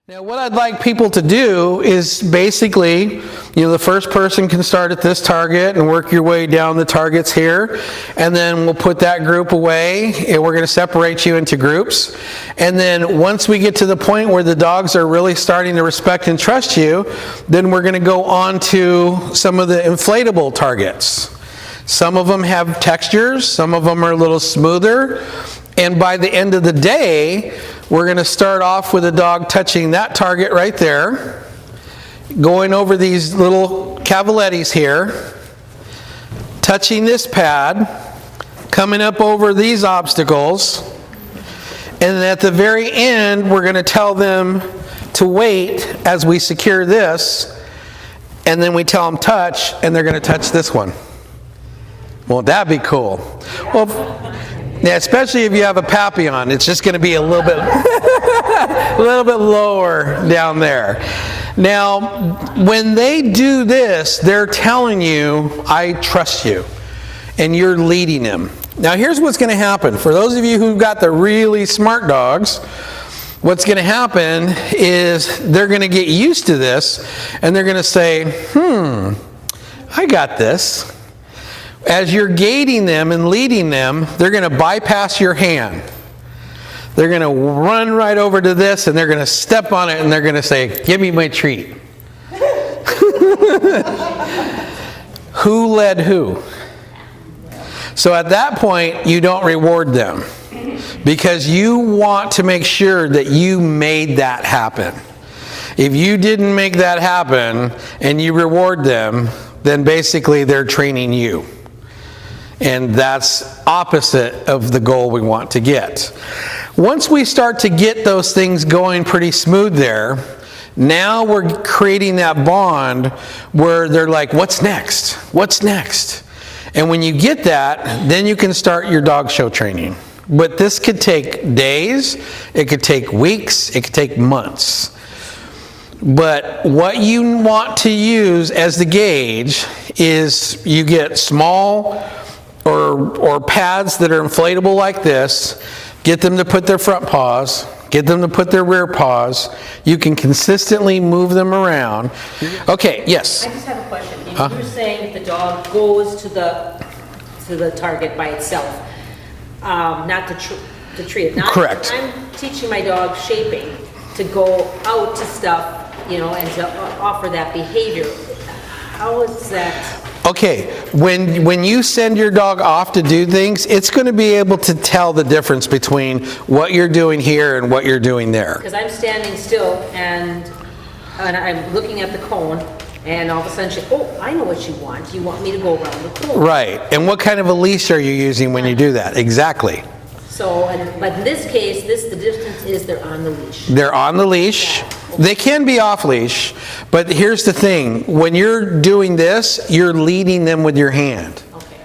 Now, what I'd like people to do is basically, the first person can start at this target and work your way down the targets here, and then we'll put that group away, and we're going to separate you into groups. And then once we get to the point where the dogs are really starting to respect and trust you, then we're going to go on to some of the inflatable targets. Some of them have textures, some of them are a little smoother, and by the end of the day, we're going to start off with a dog touching that target right there, going over these little cavalettis here, touching this pad, coming up over these obstacles, and then at the very end, we're going to tell them to wait as we secure this, and then we tell them touch, and they're going to touch this one. Won't that be cool? Well, yeah, especially if you have a Papillon, it's just going to be a little bit, a little bit lower down there. Now, when they do this, they're telling you, I trust you, and you're leading them. Now, here's what's going to happen. For those of you who've got the really smart dogs, what's going to happen is they're going to get used to this, and they're going to say, I got this. As you're gating them and leading them, they're going to bypass your hand. They're going to run right over to this, and they're going to step on it, and they're going to say, give me my treat. Who led who? So at that point, you don't reward them, because you want to make sure that you made that happen. If you didn't make that happen and you reward them, then basically they're training you. And that's opposite of the goal we want to get. Once we start to get those things going pretty smooth there, now we're creating that bond where they're like, what's next? What's next? And when you get that, then you can start your dog show training. But this could take days, it could take weeks, it could take months. But what you want to use as the gauge is you get small or pads that are inflatable like this, get them to put their front paws, get them to put their rear paws. You can consistently move them around. Okay, yes? I just have a question. You were saying if the dog goes to the target by itself, not to treat it. Now, correct. I'm teaching my dog shaping to go out to stuff, and to offer that behavior. How is that? Okay, when you send your dog off to do things, it's going to be able to tell the difference between what you're doing here and what you're doing there. Because I'm standing still and I'm looking at the cone, and all of a sudden I know what you want. You want me to go around the cone. Right, and what kind of a leash are you using when you do that? Exactly. So, but in this case, the distance is they're on the leash. They're on the leash. They can be off leash, but here's the thing. When you're doing this, you're leading them with your hand. Okay.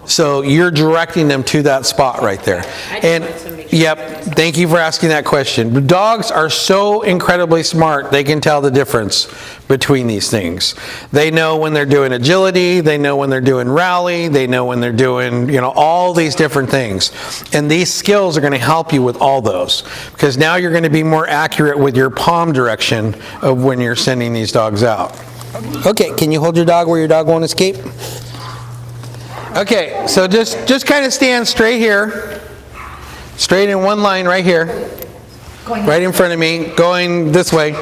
So you're directing them to that spot right there. And yep, thank you for asking that question. Dogs are so incredibly smart, they can tell the difference between these things. They know when they're doing agility, they know when they're doing rally, they know when they're doing, all these different things. And these skills are going to help you with all those, because now you're going to be more accurate with your palm direction of when you're sending these dogs out. Okay, can you hold your dog where your dog won't escape? Okay, so just kind of stand straight here. Straight in one line right here. Right in front of me, going this way.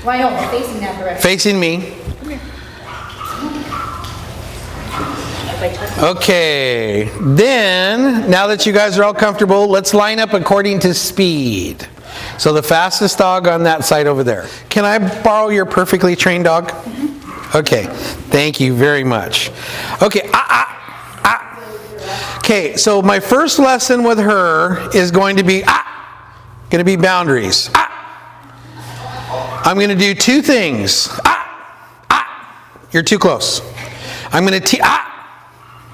Why no, facing that direction. Facing me. Okay, then, now that you guys are all comfortable, let's line up according to speed. So the fastest dog on that side over there. Can I borrow your perfectly trained dog? Okay, thank you very much. Okay, Okay, so my first lesson with her is going to be boundaries. I'm going to do two things. You're too close. I'm going to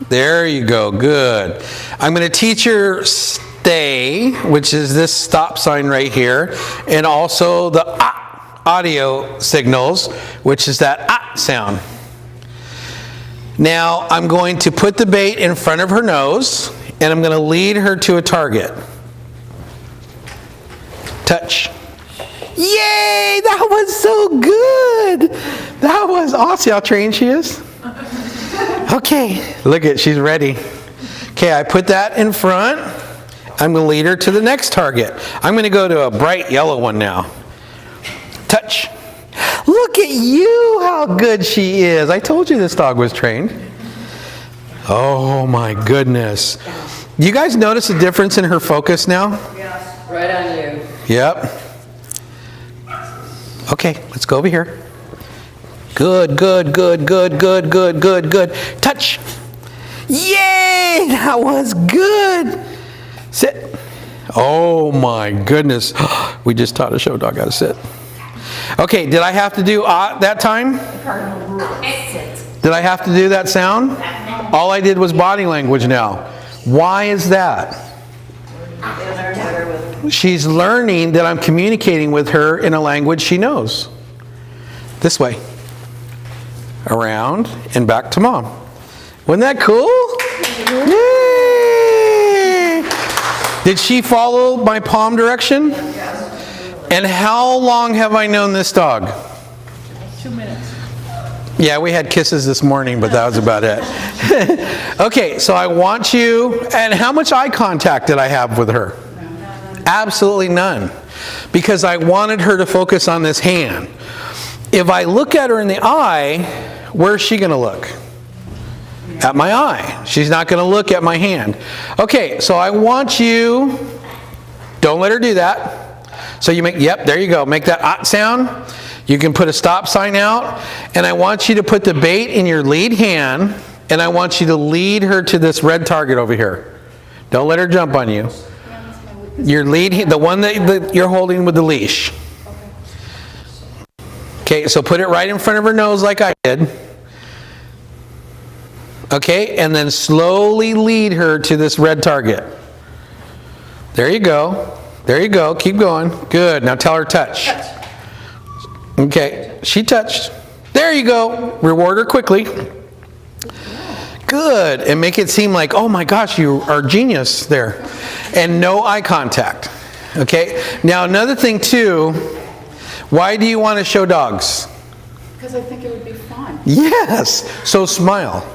there you go, good. I'm going to teach her stay, which is this stop sign right here, and also the audio signals, which is that sound. Now, I'm going to put the bait in front of her nose, and I'm going to lead her to a target. Touch. Yay! that was so good. That was awesome. See how trained she is? Okay, look at, she's ready. Okay, I put that in front. I'm going to lead her to the next target. I'm going to go to a bright yellow one now. Touch. Look at you, how good she is. I told you this dog was trained. Oh my goodness. You guys notice a difference in her focus now? Yes. Right on you. Yep. Okay, let's go over here. Good, good, good, good, good, good, good, good. Touch. Yay! That was good. Sit. Oh my goodness. We just taught a show dog how to sit. Okay, did I have to do that time? Did I have to do that sound? All I did was body language now. Why is that? She's learning that I'm communicating with her in a language she knows. This way. Around and back to mom. Wasn't that cool? Yay! Did she follow my palm direction? And how long have I known this dog? 2 minutes. Yeah, we had kisses this morning, but that was about it. Okay, so I want you, and how much eye contact did I have with her? Absolutely none. Because I wanted her to focus on this hand. If I look at her in the eye, where's she going to look? At my eye. She's not going to look at my hand. Okay, so I want you, don't let her do that. So you make, yep, there you go. Make that sound. You can put a stop sign out. And I want you to put the bait in your lead hand. And I want you to lead her to this red target over here. Don't let her jump on you. Your lead, the one that you're holding with the leash. Okay, so put it right in front of her nose like I did. Okay, and then slowly lead her to this red target. There you go. There you go. Keep going. Good. Now tell her touch. Okay, she touched. There you go. Reward her quickly. Good. And make it seem like, oh my gosh, you are a genius there. And no eye contact. Okay? Now another thing too, why do you want to show dogs? Because I think it would be fun. Yes. So smile.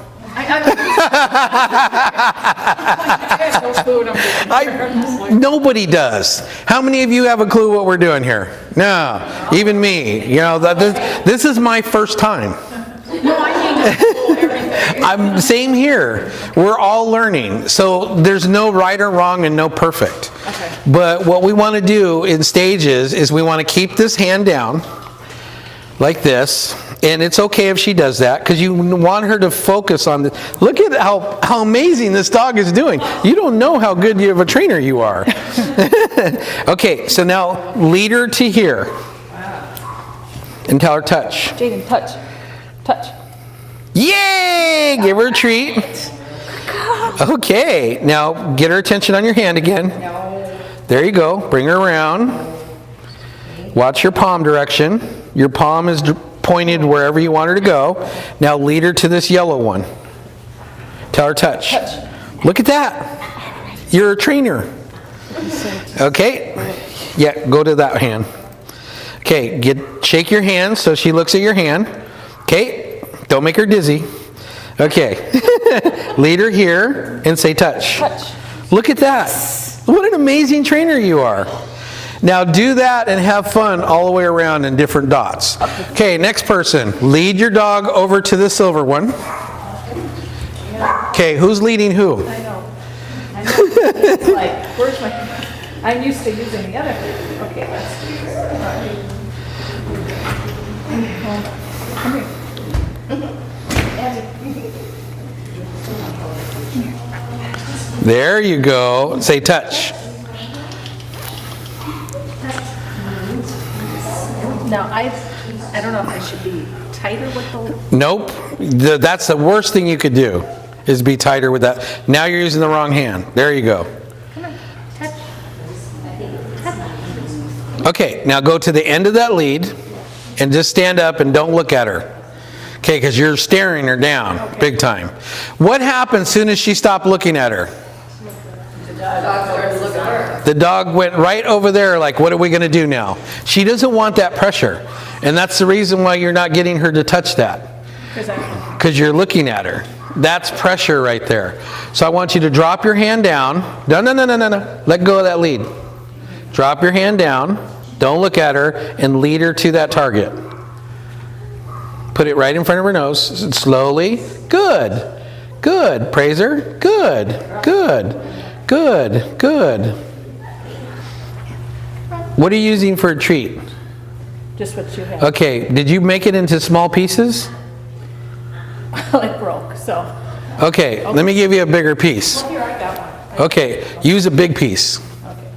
Nobody does. How many of you have a clue what we're doing here? No, even me. You know, this is my first time. No, I mean everything. I'm same here. We're all learning. So there's no right or wrong and no perfect. Okay. But what we want to do in stages is we want to keep this hand down like this. And it's okay if she does that because you want her to focus on this. Look at how amazing this dog is doing. You don't know how good of a trainer you are. Okay, so now lead her to here. And tell her touch. Jaden, touch. Touch. Yay! Give her a treat. Okay, now get her attention on your hand again. There you go. Bring her around. Watch your palm direction. Your palm is pointed wherever you want her to go. Now lead her to this yellow one. Tell her touch. Look at that. You're a trainer. Okay. Yeah, go to that hand. Okay, shake your hand so she looks at your hand. Okay, don't make her dizzy. Okay. Lead her here and say touch. Touch. Look at that. What an amazing trainer you are. Now do that and have fun all the way around in different dots. Okay, next person. Lead your dog over to the silver one. Okay, who's leading who? I know. It's like, where's my... I'm used to using the other. Okay, let's do this. Come here. There you go. Say touch. Now, I don't know if I should be tighter with the... Nope. That's the worst thing you could do, is be tighter with that. Now you're using the wrong hand. There you go. Okay, now go to the end of that lead and just stand up and don't look at her. Okay, because you're staring her down big time. What happens as soon as she stopped looking at her? The dog went right over there like, what are we going to do now? She doesn't want that pressure. And that's the reason why you're not getting her to touch that. Because you're looking at her. That's pressure right there. So I want you to drop your hand down. No. Let go of that lead. Drop your hand down. Don't look at her and lead her to that target. Put it right in front of her nose. Slowly. Good. Good. Praise her. Good. Good. Good. Good. What are you using for a treat? Just what you have. Okay. Did you make it into small pieces? It broke, so. Okay. Let me give you a bigger piece. Here, I got one. Okay. Use a big piece. Okay.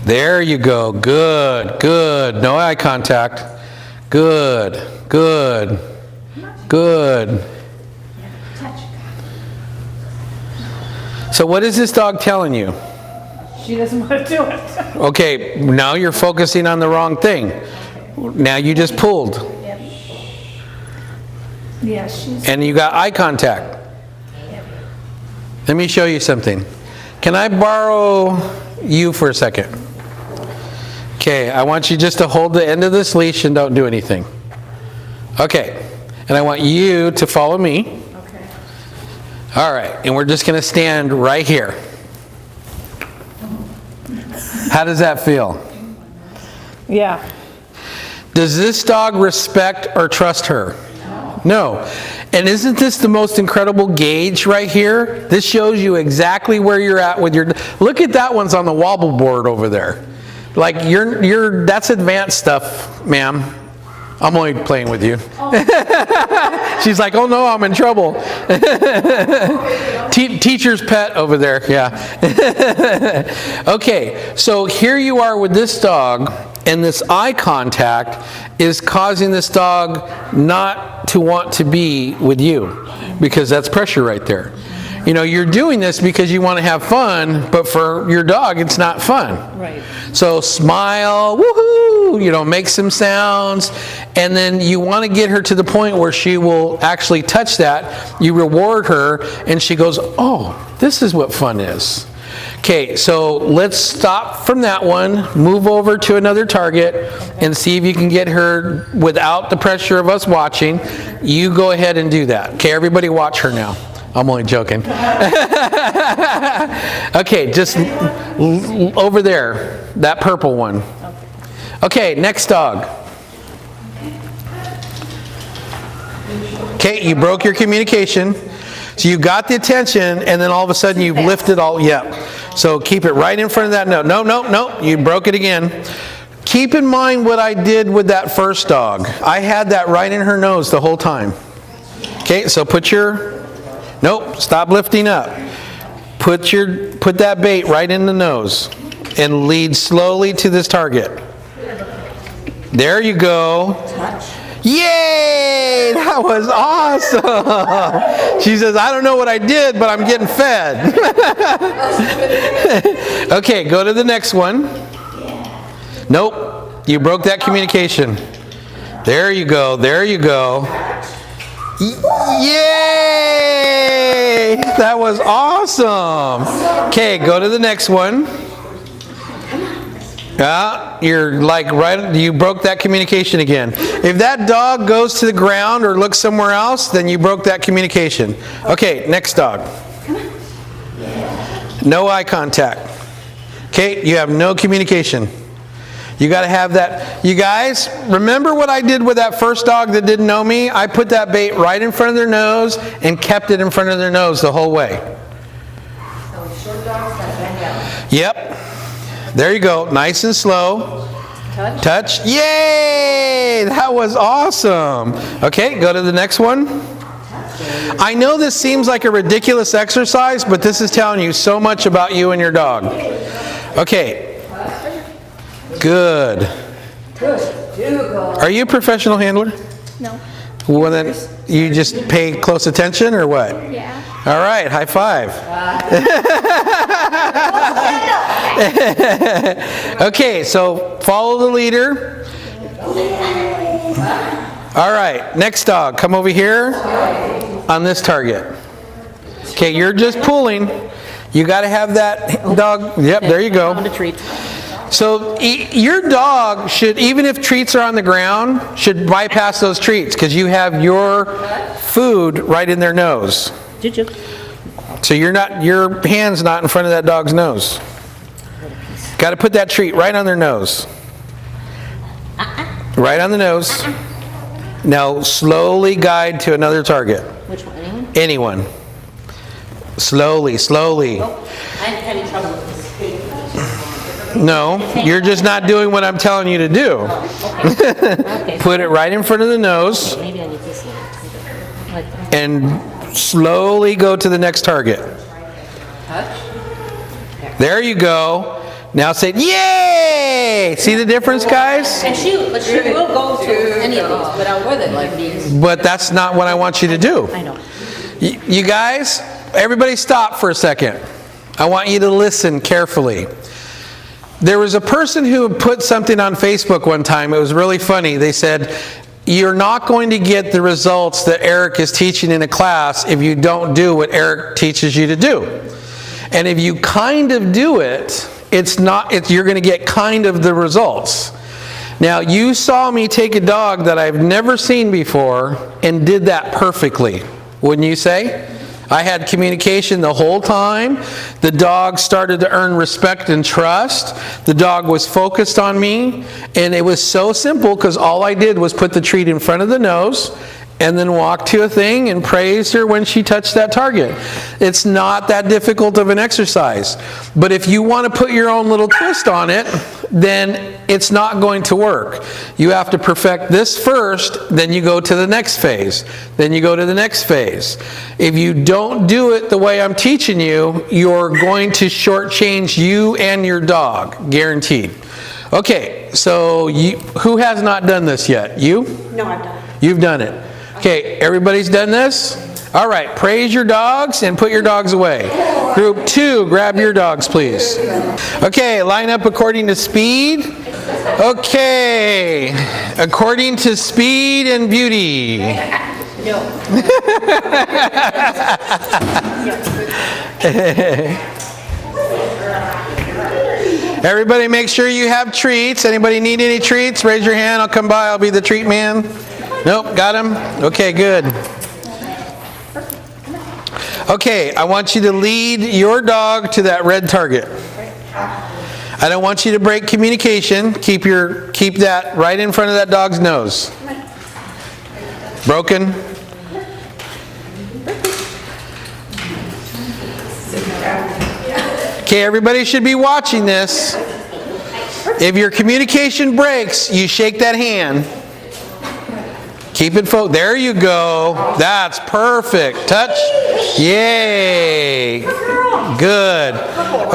There you go. Good. Good. No eye contact. Good. Good. Good. So what is this dog telling you? She doesn't want to do it. Okay, now you're focusing on the wrong thing. Now you just pulled. Yeah, she's. And you got eye contact. Let me show you something. Can I borrow you for a second? Okay, I want you just to hold the end of this leash and don't do anything. Okay, and I want you to follow me. Okay. All right, and we're just going to stand right here. How does that feel? Yeah. Does this dog respect or trust her? No. And isn't this the most incredible gauge right here? This shows you exactly where you're at with your... Look at that one's on the wobble board over there. Like, that's advanced stuff, ma'am. I'm only playing with you. She's like, oh no, I'm in trouble. Teacher's pet over there, yeah. Okay, so here you are with this dog, and this eye contact is causing this dog not to want to be with you, because that's pressure right there. You know, you're doing this because you want to have fun, but for your dog, it's not fun. Right. So smile, woohoo, you know, make some sounds, and then you want to get her to the point where she will actually touch that. You reward her, and she goes, oh, this is what fun is. Okay, so let's stop from that one, move over to another target, and see if you can get her without the pressure of us watching. You go ahead and do that. Okay, everybody watch her now. I'm only joking. Okay, just over there, that purple one. Okay, next dog. Okay, you broke your communication. So you got the attention, and then all of a sudden you lifted all, yeah. So keep it right in front of that note. No, you broke it again. Keep in mind what I did with that first dog. I had that right in her nose the whole time. Okay, so put your... Nope, stop lifting up. Put that bait right in the nose and lead slowly to this target. There you go. Yay! That was awesome. She says, I don't know what I did, but I'm getting fed. Okay, go to the next one. Nope, you broke that communication. There you go, there you go. Yay! That was awesome. Okay, go to the next one. You're like right, you broke that communication again. If that dog goes to the ground or looks somewhere else, then you broke that communication. Okay, next dog. No eye contact. Okay, you have no communication. You got to have that. You guys, remember what I did with that first dog that didn't know me? I put that bait right in front of their nose and kept it in front of their nose the whole way. So short dogs that bend down. Yep. There you go. Nice and slow. Touch. Touch. Yay! That was awesome. Okay, go to the next one. I know this seems like a ridiculous exercise, but this is telling you so much about you and your dog. Okay. Good. Are you a professional handler? No. Well, then you just pay close attention or what? Yeah. All right, high five. Okay, so follow the leader. All right, next dog, come over here on this target. Okay, you're just pulling. You got to have that dog, yep, there you go. Found a treat. So your dog should, even if treats are on the ground, should bypass those treats because you have your food right in their nose. Did you? So your hand's not in front of that dog's nose. Got to put that treat right on their nose. Right on the nose. Now slowly guide to another target. Which one? Anyone? Anyone. Slowly, slowly. I'm having trouble with this. No, you're just not doing what I'm telling you to do. Okay. Put it right in front of the nose Maybe I need this one. Like, and slowly go to the next target. There you go. Now say, yay! See the difference, guys? and she will go to any of these, but I'll wear them like these. But that's not what I want you to do. I know. You guys, everybody stop for a second. I want you to listen carefully. There was a person who put something on Facebook one time. It was really funny. They said, you're not going to get the results that Eric is teaching in a class if you don't do what Eric teaches you to do. And if you kind of do it, you're going to get kind of the results. Now, you saw me take a dog that I've never seen before and did that perfectly, wouldn't you say? I had communication the whole time. The dog started to earn respect and trust. The dog was focused on me, and it was so simple because all I did was put the treat in front of the nose and then walk to a thing and praise her when she touched that target. It's not that difficult of an exercise. But if you want to put your own little twist on it, then it's not going to work. You have to perfect this first, then you go to the next phase. Then you go to the next phase. If you don't do it the way I'm teaching you, you're going to shortchange you and your dog, guaranteed. Okay, so who has not done this yet? You? No, I've done it. You've done it. Okay, everybody's done this? All right, praise your dogs and put your dogs away. Group 2, grab your dogs, please. Okay, line up according to speed. Okay, according to speed and beauty. No. Everybody make sure you have treats. Anybody need any treats? Raise your hand, I'll come by, I'll be the treat man. Nope, got him? Okay, good. Okay, I want you to lead your dog to that red target. I don't want you to break communication. Keep that right in front of that dog's nose. Broken? Okay, everybody should be watching this. If your communication breaks, you shake that hand. Keep it focused. There you go. That's perfect. Touch. Yay. Good.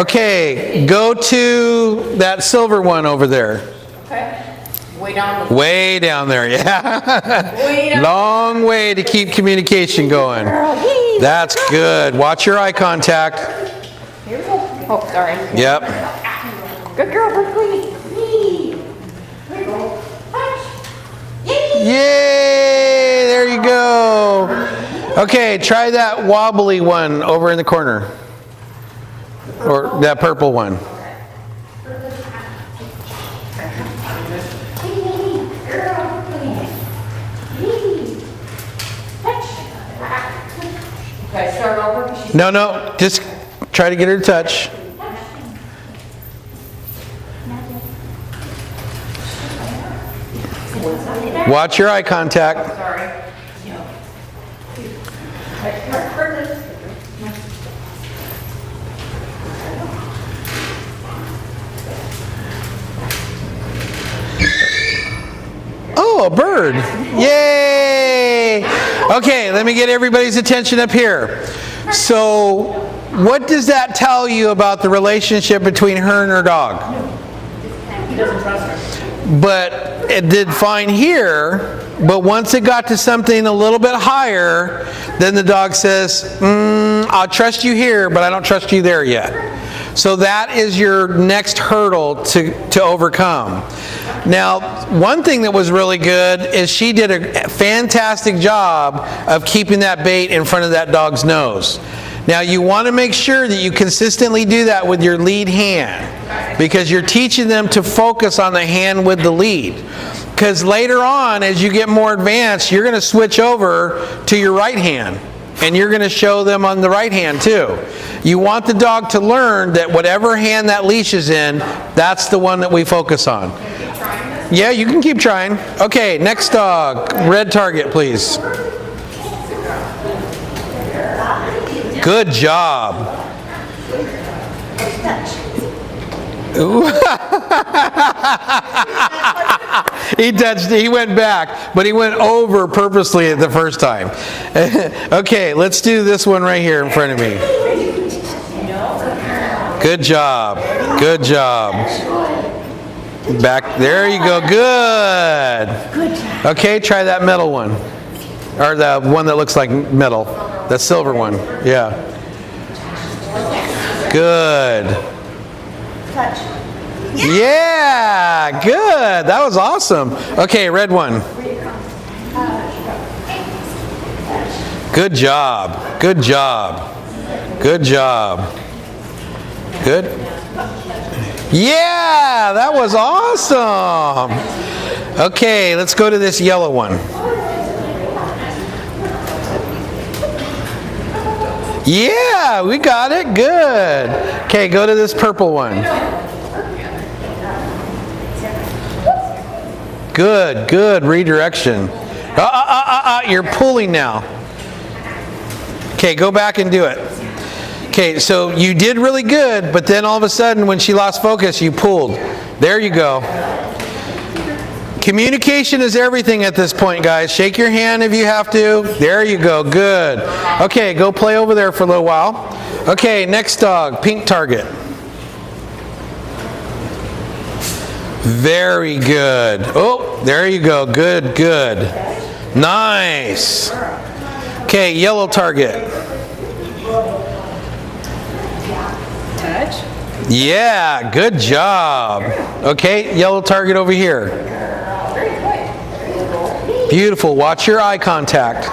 Okay, go to that silver one over there. Okay. Way down there, yeah. Long way to keep communication going. That's good. Watch your eye contact. Here we go. Oh, sorry. Yep. Good girl, Berkeley. Yay! There you go. Okay, try that wobbly one over in the corner. Or that purple one. Okay, start over. No, just try to get her to touch. Watch your eye contact. Sorry. Oh, a bird. Yay! Okay, let me get everybody's attention up here. So, what does that tell you about the relationship between her and her dog? He doesn't trust her. But it did fine here, but once it got to something a little bit higher, then the dog says, I'll trust you here, but I don't trust you there yet. So that is your next hurdle to overcome. Now, one thing that was really good is she did a fantastic job of keeping that bait in front of that dog's nose. Now you want to make sure that you consistently do that with your lead hand, because you're teaching them to focus on the hand with the lead. Because later on, as you get more advanced, you're going to switch over to your right hand, and you're going to show them on the right hand too. You want the dog to learn that whatever hand that leash is in, that's the one that we focus on. Yeah, you can keep trying. Okay, next dog. Red target, please. Good job. Ooh. He went back, but he went over purposely the first time. Okay, let's do this one right here in front of me. Good job. Good job. Back, there you go, good. Okay, try that metal one. Or the one that looks like metal. The silver one, yeah. Good. Touch. Yeah, good. That was awesome. Okay, red one. Good job. Good job. Good job. Good. Yeah, that was awesome. Okay, let's go to this yellow one. Yeah, we got it. Good. Okay, go to this purple one. Good, good redirection. You're pulling now. Okay, go back and do it. Okay, so you did really good, but then all of a sudden when she lost focus, you pulled. There you go. Communication is everything at this point, guys. Shake your hand if you have to. There you go, good. Okay, go play over there for a little while. Okay, next dog, pink target. Very good. Oh, there you go. Good, good. Nice. Okay, yellow target. Touch. Yeah, good job. Okay, yellow target over here. Beautiful. Watch your eye contact.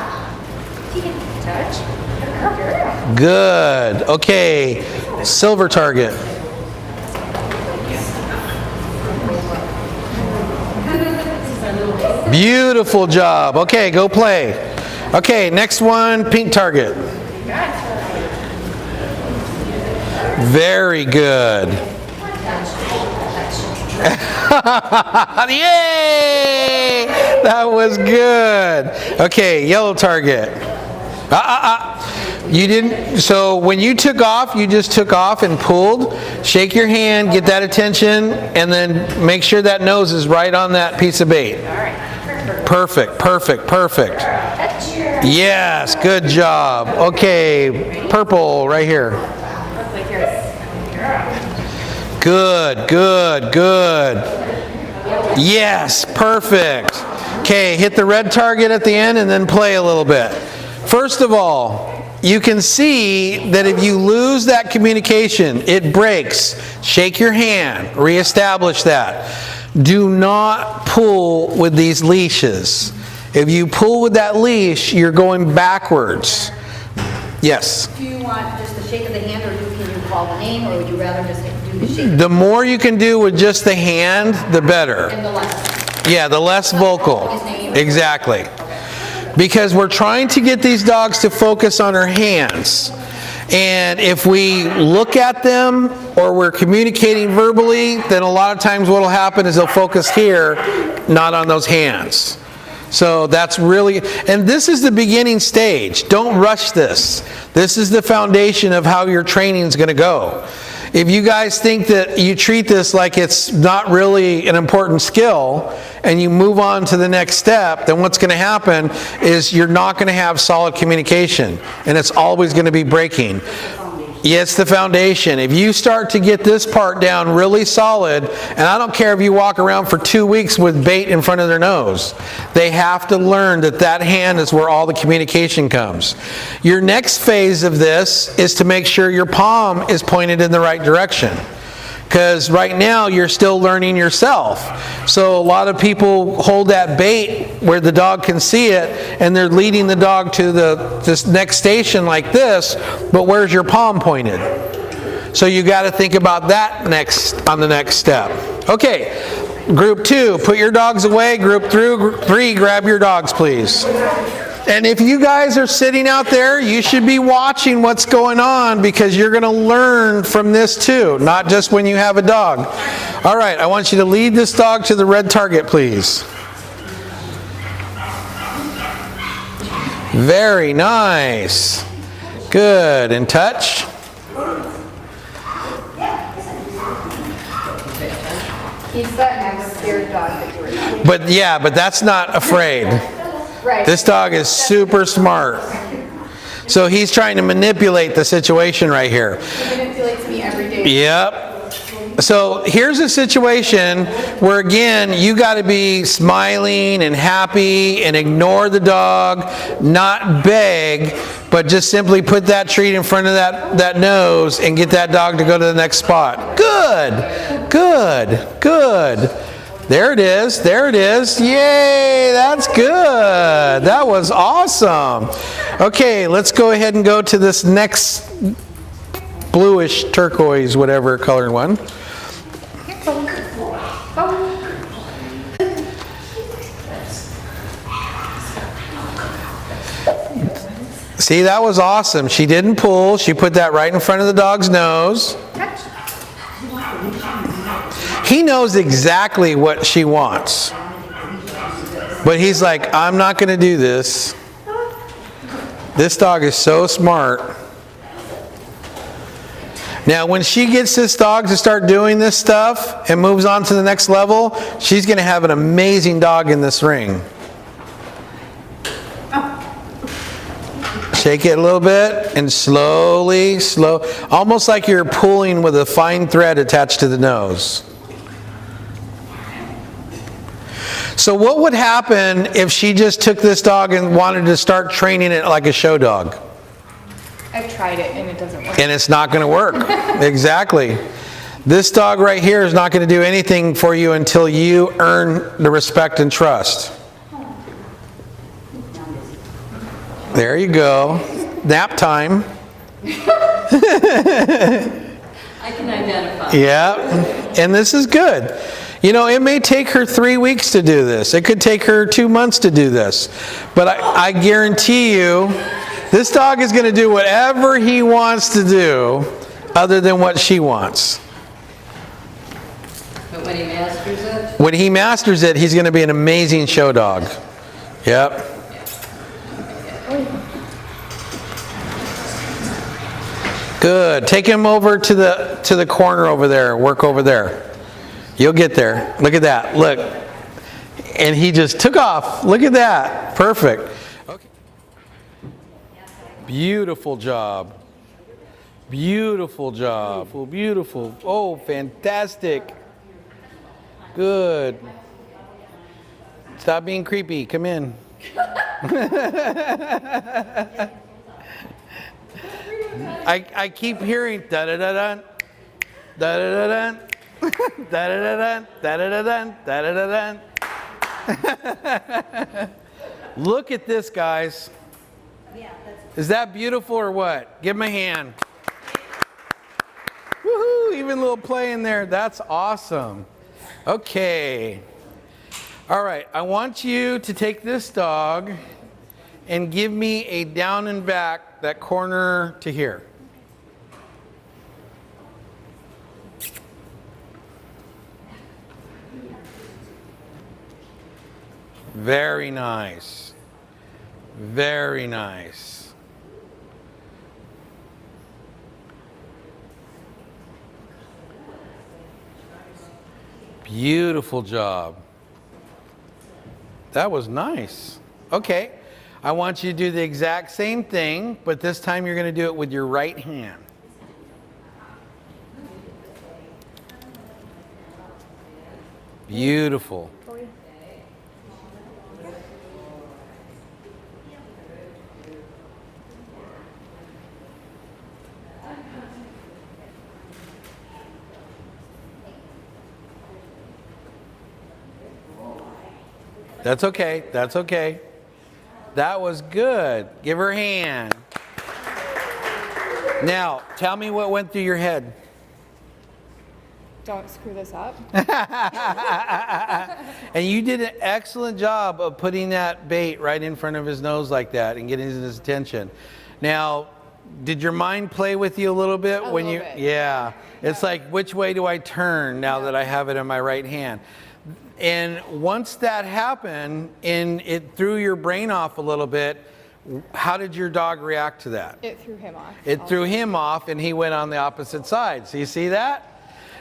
Touch. Good. Okay, silver target. Beautiful job. Okay, go play. Okay, next one, pink target. Very good. Yay! That was good. Okay, yellow target. You didn't, so when you took off, you just took off and pulled. Shake your hand, get that attention, and then make sure that nose is right on that piece of bait. Perfect, perfect, perfect. Yes, good job. Okay, purple right here. Good, good, good. Yes, perfect. Okay, hit the red target at the end and then play a little bit. First of all, you can see that if you lose that communication, it breaks. Shake your hand, reestablish that. Do not pull with these leashes. If you pull with that leash, you're going backwards. Yes? Do you want just the shake of the hand, or can you call the name, or would you rather just do the shake? The more you can do with just the hand, the better. And the left? Yeah, the less vocal. Exactly. Because we're trying to get these dogs to focus on our hands. And if we look at them or we're communicating verbally, then a lot of times what will happen is they'll focus here, not on those hands. So that's really, and this is the beginning stage. Don't rush this. This is the foundation of how your training is going to go. If you guys think that you treat this like it's not really an important skill and you move on to the next step, then what's going to happen is you're not going to have solid communication, and it's always going to be breaking. Yeah, it's the foundation. If you start to get this part down really solid, and I don't care if you walk around for 2 weeks with bait in front of their nose, they have to learn that that hand is where all the communication comes. Your next phase of this is to make sure your palm is pointed in the right direction. Because right now you're still learning yourself. So a lot of people hold that bait where the dog can see it, and they're leading the dog to this next station like this, but where's your palm pointed? So you got to think about that on the next step. Okay, group 2, put your dogs away. Group 3, grab your dogs, please. And if you guys are sitting out there, you should be watching what's going on, because you're going to learn from this too, not just when you have a dog. All right, I want you to lead this dog to the red target, please. Very nice. Good. And touch. He's that next scared dog that you were talking about. But that's not afraid. Right. This dog is super smart. So he's trying to manipulate the situation right here. He manipulates me every day. Yep. So here's a situation where, again, you got to be smiling and happy and ignore the dog, not beg, but just simply put that treat in front of that nose and get that dog to go to the next spot. Good, good, good. There it is. There it is. Yay, that's good. That was awesome. Okay, let's go ahead and go to this next bluish turquoise, whatever color one. See, that was awesome. She didn't pull. She put that right in front of the dog's nose. He knows exactly what she wants. But he's like, I'm not going to do this. This dog is so smart. Now, when she gets this dog to start doing this stuff and moves on to the next level, she's going to have an amazing dog in this ring. Shake it a little bit and slowly, almost like you're pulling with a fine thread attached to the nose. So what would happen if she just took this dog and wanted to start training it like a show dog? I've tried it and it doesn't work. And it's not going to work. Exactly. This dog right here is not going to do anything for you until you earn the respect and trust. There you go. Nap time. I can identify. Yeah. And this is good. You know, it may take her 3 weeks to do this. It could take her 2 months to do this. But I guarantee you, this dog is going to do whatever he wants to do other than what she wants. But when he masters it, When he masters it, he's going to be an amazing show dog. Yep. Good. Take him over to the corner over there. Work over there. You'll get there. Look at that. Look. And he just took off. Look at that. Perfect. Okay. Beautiful job. Beautiful job. Beautiful, beautiful. Oh, fantastic. Good. Stop being creepy. Come in. I keep hearing da-da-da-dun, da-da-da-dun, da-da-da-dun, da-da-da-dun, da-da-da-dun. Look at this, guys. Is that beautiful or what? Give him a hand. Woohoo! Even a little play in there. That's awesome. Okay. All right. I want you to take this dog and give me a down and back, that corner to here. Very nice. Very nice. Beautiful job. That was nice. Okay. I want you to do the exact same thing, but this time you're going to do it with your right hand. Beautiful. That's okay. That's okay. That was good. Give her a hand. Now, tell me what went through your head. Don't screw this up. And you did an excellent job of putting that bait right in front of his nose like that and getting his attention. Now, did your mind play with you a little bit A when little you? bit. Yeah. It's like, which way do I turn now that I have it in my right hand? And once that happened and it threw your brain off a little bit, how did your dog react to that? It threw him off. It threw him off and he went on the opposite side. So you see that?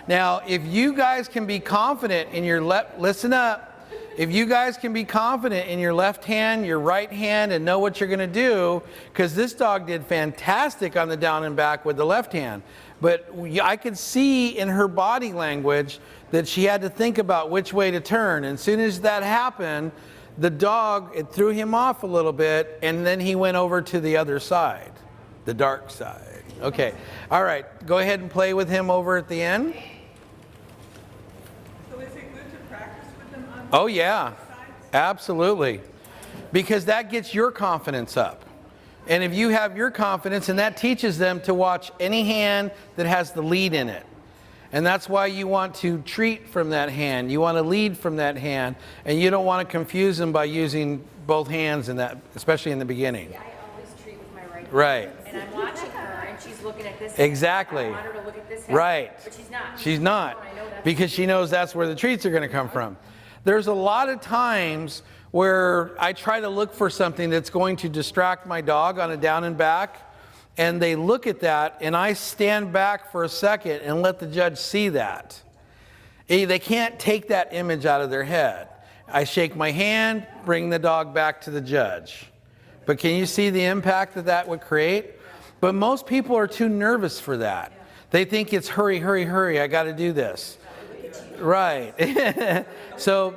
Now, if you guys can be confident in your listen up. If you guys can be confident in your left hand, your right hand, and know what you're going to do, because this dog did fantastic on the down and back with the left hand. But I could see in her body language that she had to think about which way to turn. And as soon as that happened, the dog, it threw him off a little bit, and then he went over to the other side, the dark side. Okay. All right. Go ahead and play with him over at the end. So is it good to practice with them on Oh, yeah. both sides? Absolutely. Because that gets your confidence up. And if you have your confidence, and that teaches them to watch any hand that has the lead in it. And that's why you want to treat from that hand. You want to lead from that hand. And you don't want to confuse them by using both hands in that, especially in the beginning. I always treat with my right hand. Right. And I'm watching her, and she's looking at this. Exactly. I want her to look at this hand. Right. But she's not. She's not. I know that's- Because she knows that's where the treats are going to come from. There's a lot of times where I try to look for something that's going to distract my dog on a down and back, and they look at that, and I stand back for a second and let the judge see that. They can't take that image out of their head. I shake my hand, bring the dog back to the judge. But can you see the impact that that would create? But most people are too nervous for that. They think it's hurry, hurry, hurry, I got to do this. Right. So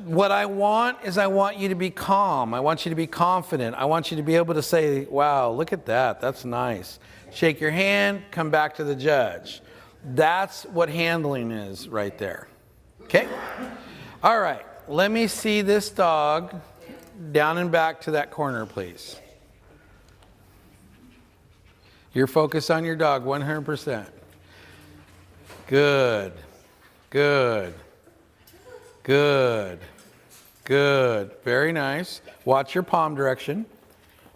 what I want is I want you to be calm. I want you to be confident. I want you to be able to say, wow, look at that. That's nice. Shake your hand, come back to the judge. That's what handling is right there. Okay? All right. Let me see this dog down and back to that corner, please. You're focused on your dog 100%. Good. Good. Good. Good. Very nice. Watch your palm direction.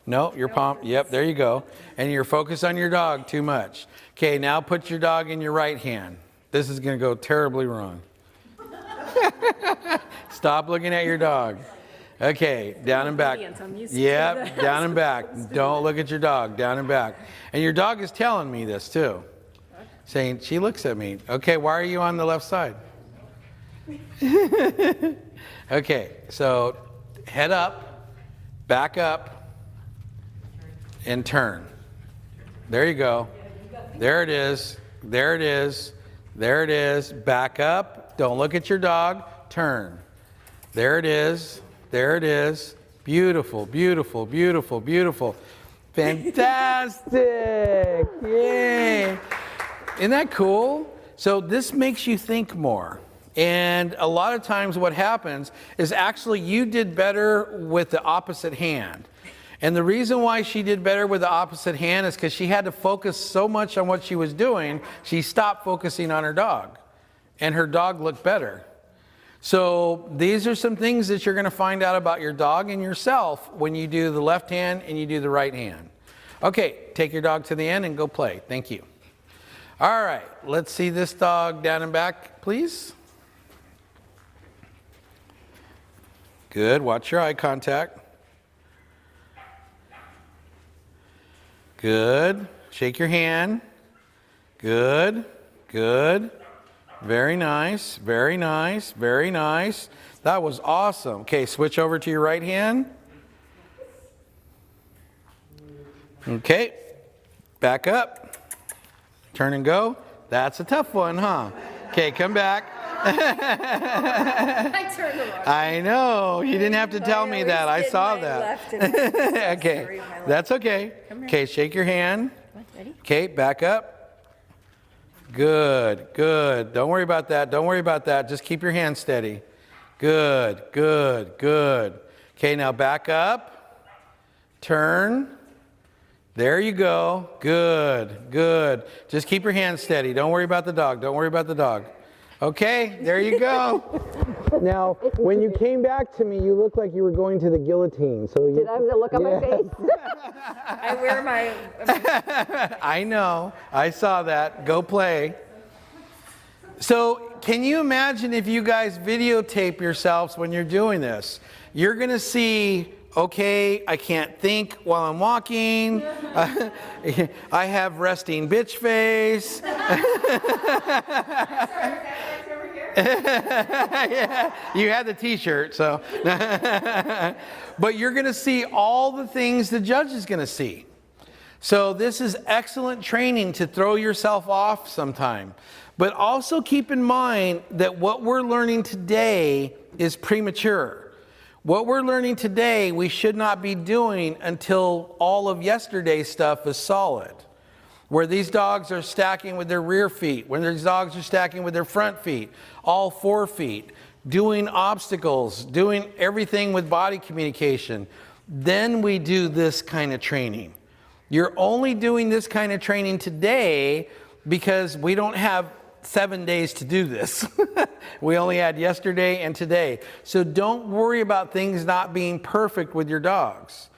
No, your palm. Yep, there you go. And you're focused on your dog too much. Okay, now put your dog in your right hand. This is going to go terribly wrong. Stop looking at your dog. Okay, down and back. Yep, down and back. Don't look at your dog. Down and back. And your dog is telling me this too. Saying, she looks at me. Okay, why are you on the left side? Okay, so head up, back up, and turn. There you go. There it is. There it is. There it is. Back up. Don't look at your dog. Turn. There it is. There it is. Beautiful, beautiful, beautiful, beautiful. Fantastic. Yay. Isn't that cool? So this makes you think more. And a lot of times what happens is actually you did better with the opposite hand. And the reason why she did better with the opposite hand is because she had to focus so much on what she was doing, she stopped focusing on her dog. And her dog looked better. So these are some things that you're going to find out about your dog and yourself when you do the left hand and you do the right hand. Okay, take your dog to the end and go play. Thank you. All right, let's see this dog down and back, please. Good, watch your eye contact. Good, shake your hand. Good, good. Very nice, very nice, very nice. That was awesome. Okay, switch over to your right hand. Okay, back up. Turn and go. That's a tough one, huh? Okay, come back. I turned around. I know. You didn't have to tell me that. I saw that. Okay, that's okay. Okay, shake your hand. Okay, back up. Good, good. Don't worry about that. Don't worry about that. Just keep your hand steady. Good, good, good. Okay, now back up. Turn. There you go. Good, good. Just keep your hands steady. Don't worry about the dog. Don't worry about the dog. Okay, there you go. Now, when you came back to me, you looked like you were going to the guillotine. So Did I have the look on my face? I wear my, I know. I saw that. Go play. So, can you imagine if you guys videotape yourselves when you're doing this? You're going to see, okay, I can't think while I'm walking. I have resting bitch face. Yeah, you had the t-shirt, so. But you're going to see all the things the judge is going to see. So this is excellent training to throw yourself off sometime. But also keep in mind that what we're learning today is premature. What we're learning today, we should not be doing until all of yesterday's stuff is solid. Where these dogs are stacking with their rear feet, when these dogs are stacking with their front feet, all 4 feet, doing obstacles, doing everything with body communication, then we do this kind of training. You're only doing this kind of training today because we don't have 7 days to do this. We only had yesterday and today. So don't worry about things not being perfect with your dogs.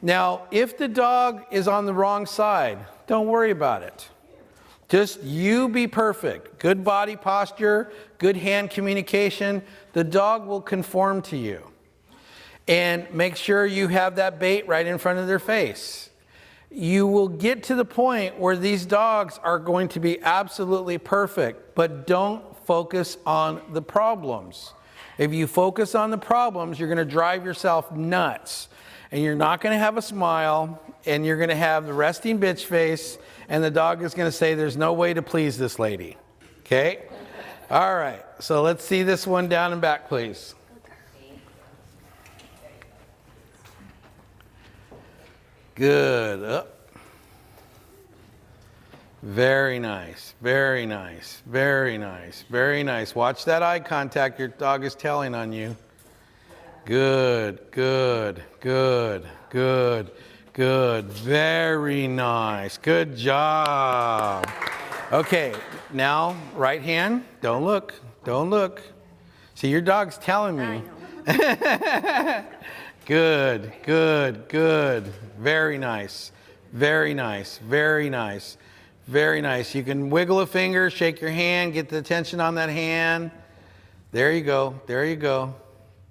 Now, if the dog is on the wrong side, don't worry about it. Just you be perfect. Good body posture, good hand communication. The dog will conform to you. And make sure you have that bait right in front of their face. You will get to the point where these dogs are going to be absolutely perfect, but don't focus on the problems. If you focus on the problems, you're going to drive yourself nuts. And you're not going to have a smile, and you're going to have the resting bitch face, and the dog is going to say, there's no way to please this lady. Okay? All right. So let's see this one down and back, please. Good. Up. Very nice. Very nice. Very nice. Very nice. Watch that eye contact your dog is telling on you. Good, good, good, good, good. Very nice. Good job. Okay, now right hand. Don't look. Don't look. See, your dog's telling me. Good, good, good. Very nice. Very nice. Very nice. Very nice. You can wiggle a finger, shake your hand, get the tension on that hand. There you go. There you go.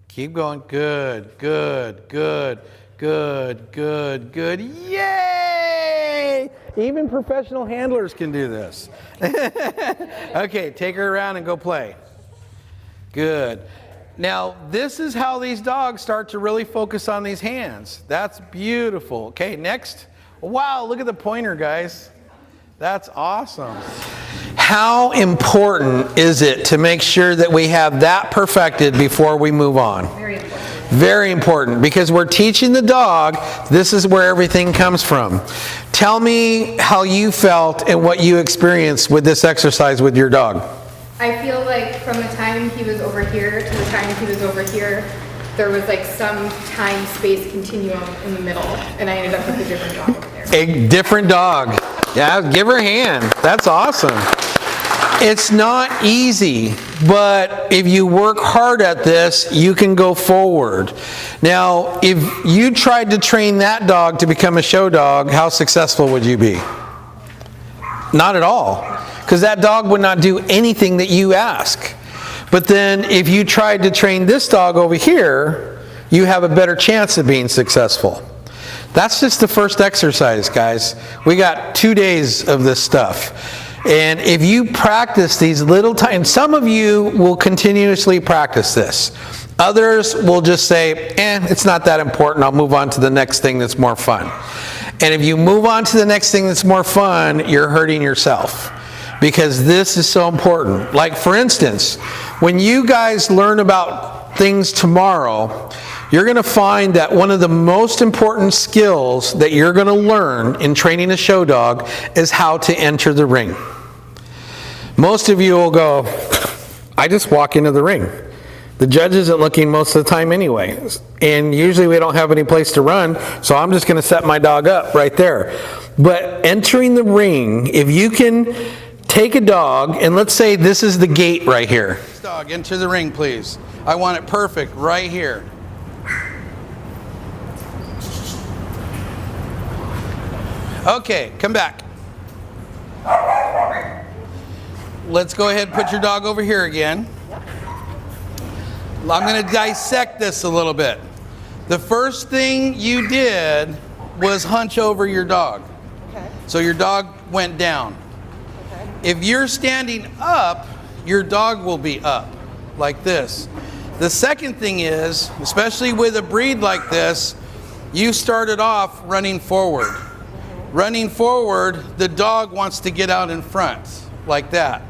Keep going. Good, good, good, good, good, good. Yay! Even professional handlers can do this. Okay, take her around and go play. Good. Now, this is how these dogs start to really focus on these hands. That's beautiful. Okay, next. Wow, look at the pointer, guys. That's awesome. How important is it to make sure that we have that perfected before we move on? Very important. Very important, because we're teaching the dog, this is where everything comes from. Tell me how you felt and what you experienced with this exercise with your dog. I feel like from the time he was over here to the time he was over here, there was like some time-space continuum in the middle, and I ended up with a different dog over there. A different dog. Yeah, give her a hand. That's awesome. It's not easy, but if you work hard at this, you can go forward. Now, if you tried to train that dog to become a show dog, how successful would you be? Not at all, because that dog would not do anything that you ask. But then if you tried to train this dog over here, you have a better chance of being successful. That's just the first exercise, guys. We got 2 days of this stuff. And if you practice these little times, some of you will continuously practice this. Others will just say, it's not that important. I'll move on to the next thing that's more fun. And if you move on to the next thing that's more fun, you're hurting yourself. Because this is so important. Like, for instance, when you guys learn about things tomorrow, you're going to find that one of the most important skills that you're going to learn in training a show dog is how to enter the ring. Most of you will go, I just walk into the ring. The judge isn't looking most of the time anyway. And usually we don't have any place to run, so I'm just gonna set my dog up right there. But entering the ring, if you can take a dog, and let's say this is the gate right here. Dog, enter the ring, please. I want it perfect right here. Okay, come back. Let's go ahead and put your dog over here again. I'm going to dissect this a little bit. The first thing you did was hunch over your dog. Okay. So your dog went down. Okay. If you're standing up, your dog will be up, like this. The second thing is, especially with a breed like this, you started off running forward. Running forward, the dog wants to get out in front, like that.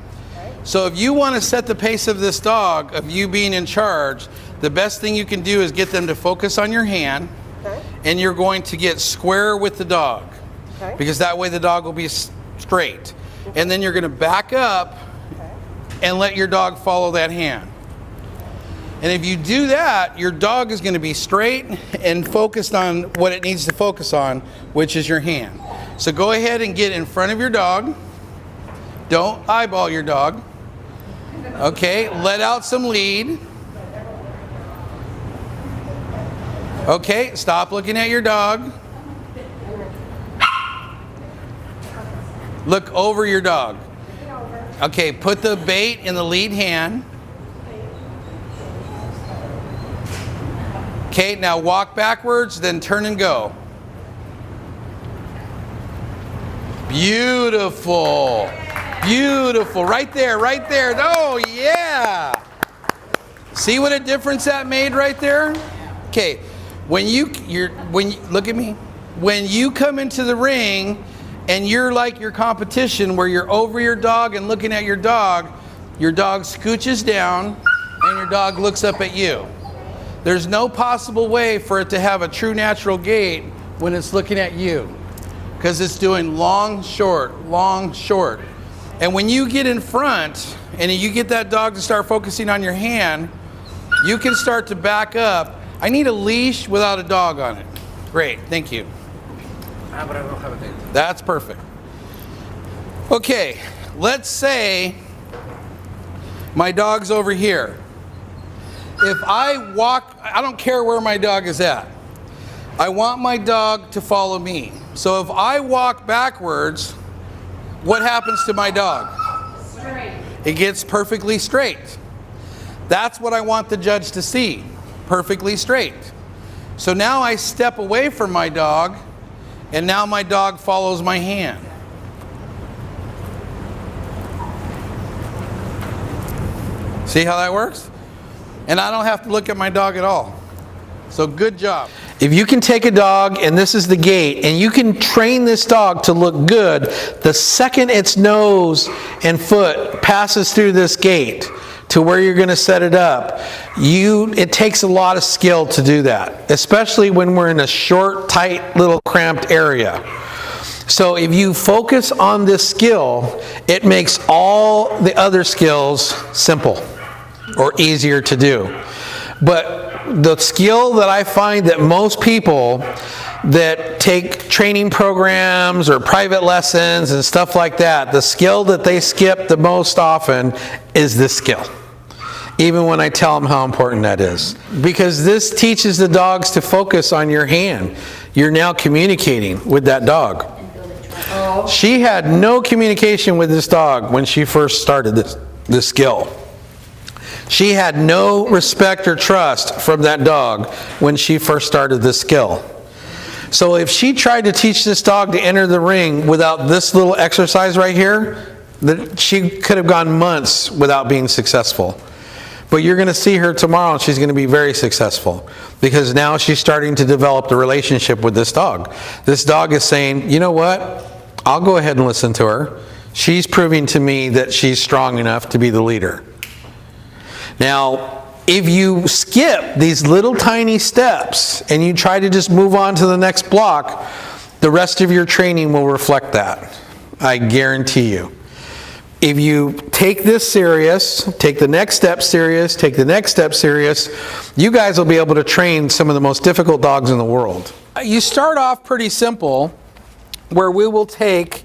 So if you want to set the pace of this dog, of you being in charge, the best thing you can do is get them to focus on your hand, Okay. and you're going to get square with the dog, Okay. because that way the dog will be straight. And then you're going to back up and let your dog follow that hand. And if you do that, your dog is going to be straight and focused on what it needs to focus on, which is your hand. So go ahead and get in front of your dog. Don't eyeball your dog. Okay, let out some lead. Okay, stop looking at your dog. Look over your dog. Okay, put the bait in the lead hand. Okay, now walk backwards, then turn and go. Beautiful. Beautiful. Right there, right there. Oh, yeah. See what a difference that made right there? Okay, look at me. When you come into the ring and you're like your competition where you're over your dog and looking at your dog scooches down and your dog looks up at you. There's no possible way for it to have a true natural gait when it's looking at you, because it's doing long, short, long, short. And when you get in front and you get that dog to start focusing on your hand, you can start to back up. I need a leash without a dog on it. Great, thank you. But I don't have a date. That's perfect. Okay, let's say my dog's over here. If I walk, I don't care where my dog is at. I want my dog to follow me. So if I walk backwards, what happens to my dog? Straight. It gets perfectly straight. That's what I want the judge to see, perfectly straight. So now I step away from my dog, and now my dog follows my hand. See how that works? And I don't have to look at my dog at all. So good job. If you can take a dog, and this is the gate, and you can train this dog to look good, the second its nose and foot passes through this gate to where you're going to set it up, it takes a lot of skill to do that, especially when we're in a short, tight, little cramped area. So if you focus on this skill, it makes all the other skills simple or easier to do. But the skill that I find that most people that take training programs or private lessons and stuff like that, the skill that they skip the most often is this skill. Even when I tell them how important that is. Because this teaches the dogs to focus on your hand. You're now communicating with that dog. She had no communication with this dog when she first started this skill. She had no respect or trust from that dog when she first started this skill. So if she tried to teach this dog to enter the ring without this little exercise right here, she could have gone months without being successful. But you're going to see her tomorrow and she's going to be very successful, because now she's starting to develop the relationship with this dog. This dog is saying, you know what? I'll go ahead and listen to her. She's proving to me that she's strong enough to be the leader. Now, if you skip these little tiny steps and you try to just move on to the next block, the rest of your training will reflect that. I guarantee you. if you take this serious, take the next step serious, take the next step serious, you guys will be able to train some of the most difficult dogs in the world. You start off pretty simple, where we will take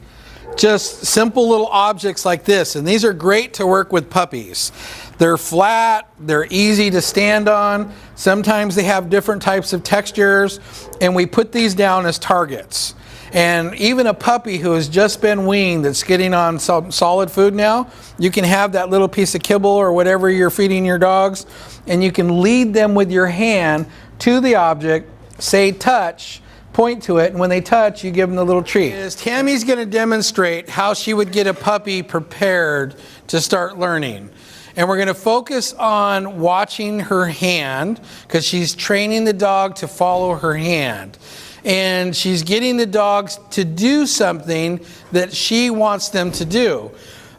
just simple little objects like this, and these are great to work with puppies. They're flat, they're easy to stand on, sometimes they have different types of textures, and we put these down as targets. And even a puppy who has just been weaned that's getting on solid food now, you can have that little piece of kibble or whatever you're feeding your dogs, and you can lead them with your hand to the object, say touch, point to it, and when they touch, you give them the little treat. Tammy's going to demonstrate how she would get a puppy prepared to start learning. And we're going to focus on watching her hand, because she's training the dog to follow her hand. And she's getting the dogs to do something that she wants them to do.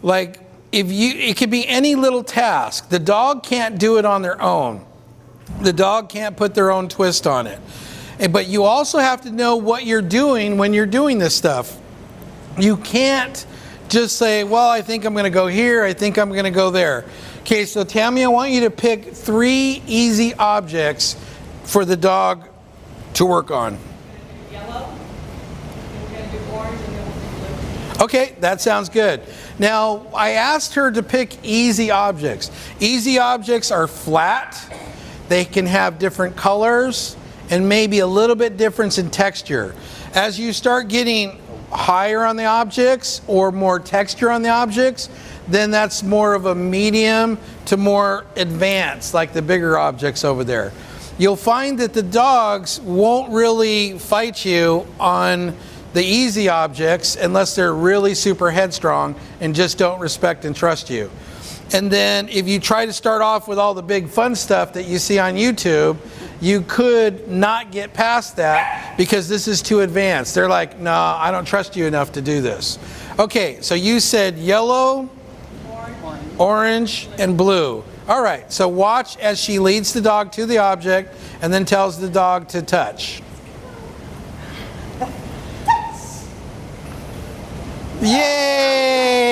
Like, it could be any little task. The dog can't do it on their own. The dog can't put their own twist on it. But you also have to know what you're doing when you're doing this stuff. You can't just say, well, I think I'm going to go here, I think I'm going to go there. Okay, so Tammy, I want you to pick 3 easy objects for the dog to work on. Yellow, we're gonna do orange, and then we'll do blue. Okay, that sounds good. Now, I asked her to pick easy objects. Easy objects are flat. They can have different colors and maybe a little bit difference in texture. As you start getting higher on the objects or more texture on the objects, then that's more of a medium to more advanced, like the bigger objects over there. You'll find that the dogs won't really fight you on the easy objects unless they're really super headstrong and just don't respect and trust you. And then if you try to start off with all the big fun stuff that you see on YouTube, you could not get past that because this is too advanced. They're like, no, I don't trust you enough to do this. Okay, so you said yellow, orange, and blue. All right, so watch as she leads the dog to the object and then tells the dog to touch. Yay!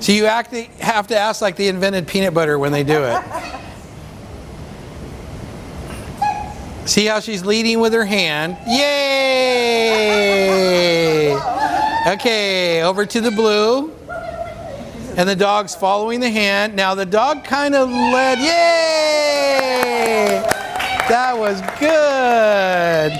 So you have to act like they invented peanut butter when they do it. See how she's leading with her hand? Yay! Okay, over to the blue. And the dog's following the hand. Now the dog kind of led. Yay! That was good.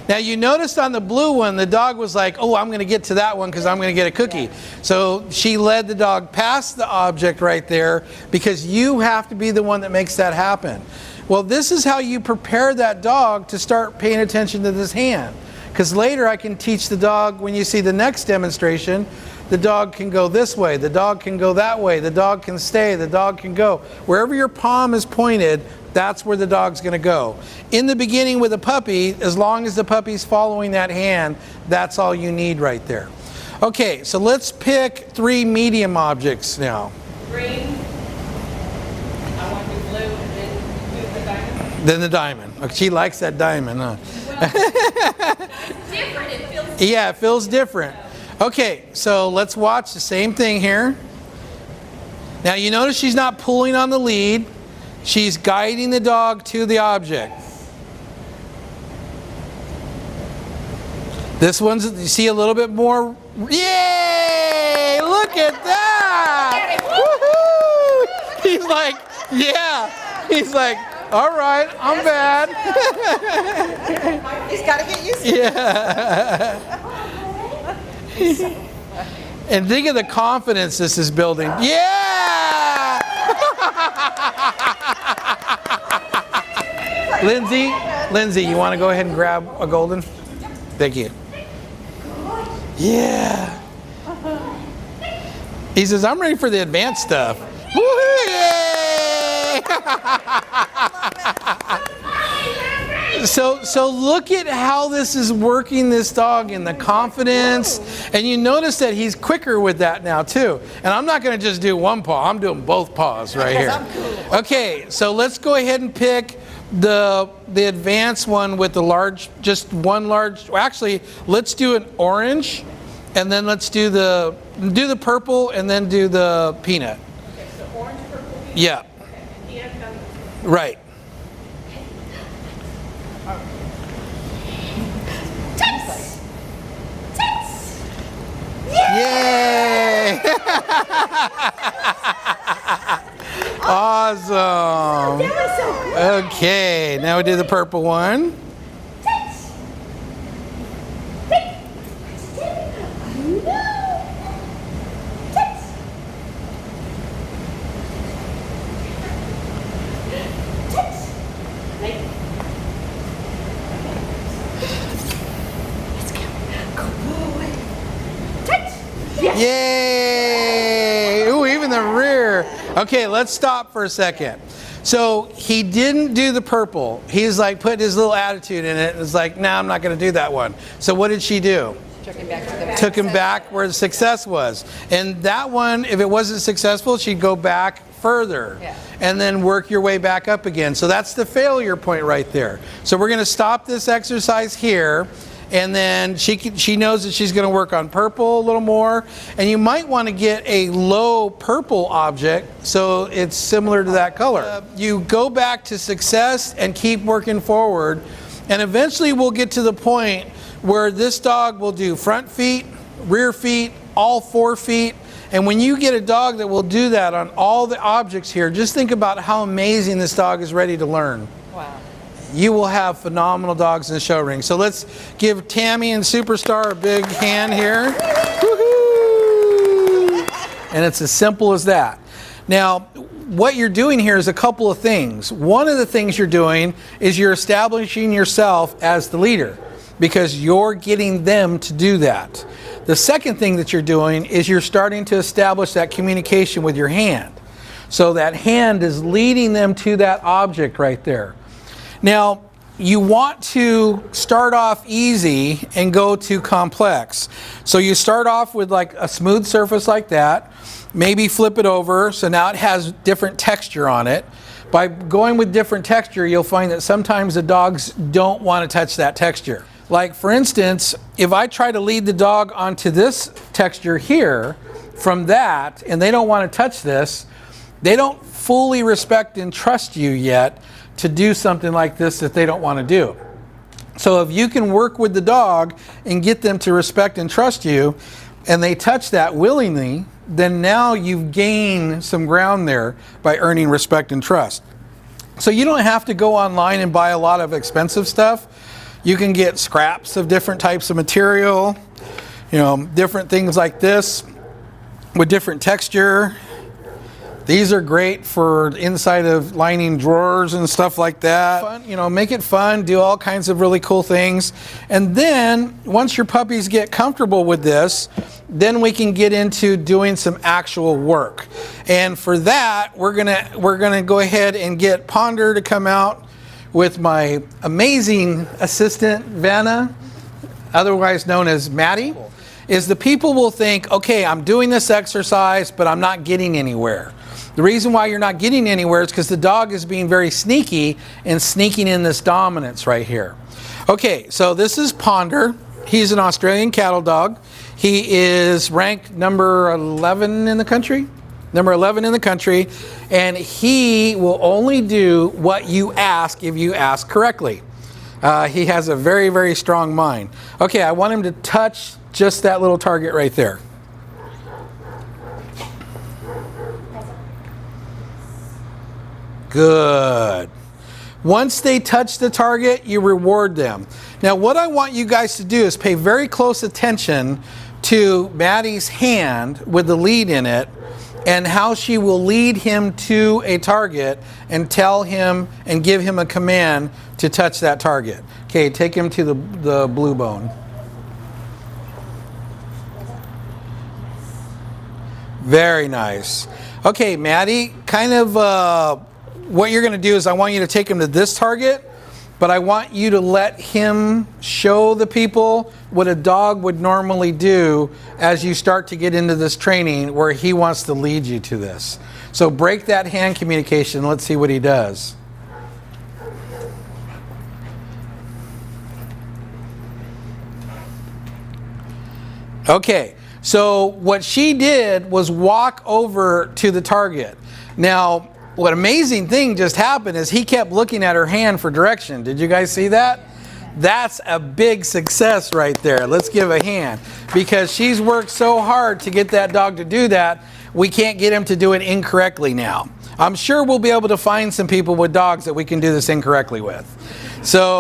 Now you noticed on the blue one, the dog was like, oh, I'm going to get to that one because I'm going to get a cookie. So she led the dog past the object right there because you have to be the one that makes that happen. Well, this is how you prepare that dog to start paying attention to this hand. Because later I can teach the dog, when you see the next demonstration, the dog can go this way, the dog can go that way, the dog can stay, the dog can go. Wherever your palm is pointed, that's where the dog's going to go. In the beginning with a puppy, as long as the puppy's following that hand, that's all you need right there. Okay, so let's pick 3 medium objects now. Green, I want to do blue, and then do the diamond. Then the diamond. Okay, she likes that diamond, huh? Different, it feels Yeah, it feels different. Okay, so let's watch the same thing here. Now you notice she's not pulling on the lead. She's guiding the dog to the object. This one's, you see a little bit more. Yay! Look at that! Woohoo! He's like, yeah. He's like, all right, I'm bad. He's gotta get used to it. Yeah. And think of the confidence this is building. Yeah! Lindsay, you want to go ahead and grab a golden? Thank you. Yeah. He says, I'm ready for the advanced stuff. Woo-hoo! Yay! So look at how this is working this dog in the confidence. And you notice that he's quicker with that now too. And I'm not going to just do one paw. I'm doing both paws right here. Okay, so let's go ahead and pick the advanced one with the large, just one large. Well, actually, let's do an orange And then let's do the purple and then do the peanut. Okay, so orange, purple, peanut. Yeah, Okay, and peanut comes. right. Yay! Awesome. Okay, now we do the purple one. Yay! Ooh, even the rear. Okay, let's stop for a second. So he didn't do the purple. He's like put his little attitude in it. And it's like, no, I'm not going to do that one. So what did she do? Took him back to the Took him back where the success was. And that one, if it wasn't successful, she'd go back further and then work your way back up again. So that's the failure point right there. So we're going to stop this exercise here. And then she knows that she's going to work on purple a little more. And you might want to get a low purple object so it's similar to that color. You go back to success and keep working forward. And eventually we'll get to the point where this dog will do front feet, rear feet, all 4 feet. And when you get a dog that will do that on all the objects here, just think about how amazing this dog is ready to learn. Wow. You will have phenomenal dogs in the show ring. So let's give Tammy and Superstar a big hand here. Woohoo! And it's as simple as that. Now, what you're doing here is a couple of things. One of the things you're doing is you're establishing yourself as the leader because you're getting them to do that. The second thing that you're doing is you're starting to establish that communication with your hand. So that hand is leading them to that object right there. Now, you want to start off easy and go to complex. So you start off with like a smooth surface like that, maybe flip it over so now it has different texture on it. By going with different texture, you'll find that sometimes the dogs don't want to touch that texture. Like for instance, if I try to lead the dog onto this texture here from that, and they don't want to touch this, they don't fully respect and trust you yet to do something like this that they don't want to do. So if you can work with the dog and get them to respect and trust you, and they touch that willingly, then now you've gained some ground there by earning respect and trust. So you don't have to go online and buy a lot of expensive stuff. You can get scraps of different types of material, different things like this with different texture. These are great for inside of lining drawers and stuff like that. Fun, make it fun, do all kinds of really cool things. And then once your puppies get comfortable with this, then we can get into doing some actual work. And for that, we're gonna go ahead and get Ponder to come out with my amazing assistant, Vanna, otherwise known as Maddie. Is the people will think, okay, I'm doing this exercise, but I'm not getting anywhere. The reason why you're not getting anywhere is because the dog is being very sneaky and sneaking in this dominance right here. Okay, so this is Ponder. He's an Australian cattle dog. He is ranked number 11 in the country. Number 11 in the country. And he will only do what you ask if you ask correctly. He has a very, very strong mind. Okay, I want him to touch just that little target right there. Good. Once they touch the target, you reward them. Now, what I want you guys to do is pay very close attention to Maddie's hand with the lead in it and how she will lead him to a target and tell him and give him a command to touch that target. Okay, take him to the blue bone. Very nice. Okay, Maddie, kind of what you're going to do is I want you to take him to this target, but I want you to let him show the people what a dog would normally do as you start to get into this training where he wants to lead you to this. So break that hand communication. Let's see what he does. Okay, so what she did was walk over to the target. Now, what amazing thing just happened is he kept looking at her hand for direction. Did you guys see that? That's a big success right there. Let's give a hand. Because she's worked so hard to get that dog to do that, we can't get him to do it incorrectly now. I'm sure we'll be able to find some people with dogs that we can do this incorrectly with. So